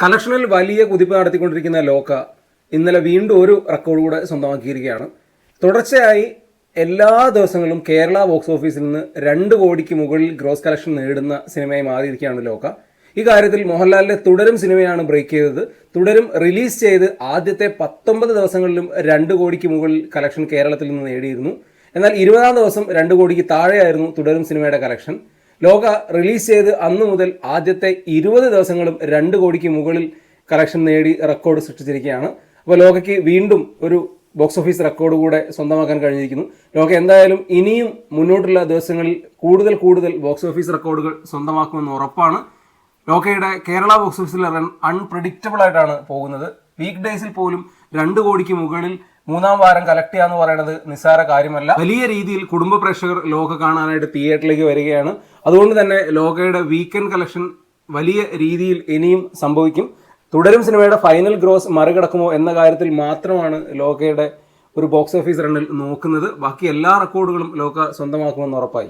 കളക്ഷനിൽ വലിയ കുതിപ്പ് നടത്തിക്കൊണ്ടിരിക്കുന്ന ലോക ഇന്നലെ വീണ്ടും ഒരു റെക്കോർഡ് കൂടെ സ്വന്തമാക്കിയിരിക്കുകയാണ്. തുടർച്ചയായി എല്ലാ ദിവസങ്ങളും കേരള ബോക്സ് ഓഫീസിൽ നിന്ന് 2 കോടിക്ക് മുകളിൽ ഗ്രോസ് കളക്ഷൻ നേടുന്ന സിനിമയായി മാറിയിരിക്കുകയാണ് ലോക. ഈ കാര്യത്തിൽ മോഹൻലാലിന്റെ തുടരും സിനിമയാണ് ബ്രേക്ക് ചെയ്തത്. തുടരും റിലീസ് ചെയ്ത് ആദ്യത്തെ 19 ദിവസങ്ങളിലും 2 കോടിക്ക് മുകളിൽ കളക്ഷൻ കേരളത്തിൽ നിന്ന് നേടിയിരുന്നു. എന്നാൽ 20-ാം ദിവസം 2 കോടിക്ക് താഴെയായിരുന്നു തുടരും സിനിമയുടെ കളക്ഷൻ. ലോക റിലീസ് ചെയ്ത് അന്നു മുതൽ ആദ്യത്തെ 20 ദിവസങ്ങളും 2 കോടിക്ക് മുകളിൽ കളക്ഷൻ നേടി റെക്കോർഡ് സൃഷ്ടിച്ചിരിക്കുകയാണ്. അപ്പോൾ ലോകയ്ക്ക് വീണ്ടും ഒരു ബോക്സ് ഓഫീസ് റെക്കോർഡ് കൂടെ സ്വന്തമാക്കാൻ കഴിഞ്ഞിരിക്കുന്നു. ലോക എന്തായാലും ഇനിയും മുന്നോട്ടുള്ള ദിവസങ്ങളിൽ കൂടുതൽ ബോക്സ് ഓഫീസ് റെക്കോർഡുകൾ സ്വന്തമാക്കുമെന്ന് ഉറപ്പാണ്. ലോകയുടെ കേരള ബോക്സ് ഓഫീസിലെ റൺ അൺപ്രഡിക്റ്റബിൾ ആയിട്ടാണ് പോകുന്നത്. വീക്ക് ഡേയ്സിൽ പോലും 2 കോടിക്ക് മുകളിൽ 3-ാം വാരം കളക്ട് ചെയ്യാന്ന് പറയുന്നത് നിസ്സാര കാര്യമല്ല. വലിയ രീതിയിൽ കുടുംബ പ്രേക്ഷകർ ലോക കാണാനായിട്ട് തിയേറ്ററിലേക്ക് വരികയാണ്. അതുകൊണ്ട് തന്നെ ലോകയുടെ വീക്കെൻഡ് കളക്ഷൻ വലിയ രീതിയിൽ ഇനിയും സംഭവിക്കും. തുടരും സിനിമയുടെ ഫൈനൽ ഗ്രോസ് മറികടക്കുമോ എന്ന കാര്യത്തിൽ മാത്രമാണ് ലോകയുടെ ഒരു ബോക്സ് ഓഫീസ് റണ്ണിൽ നോക്കുന്നത്. ബാക്കി എല്ലാ റെക്കോർഡുകളും ലോക സ്വന്തമാക്കുമെന്ന് ഉറപ്പായി.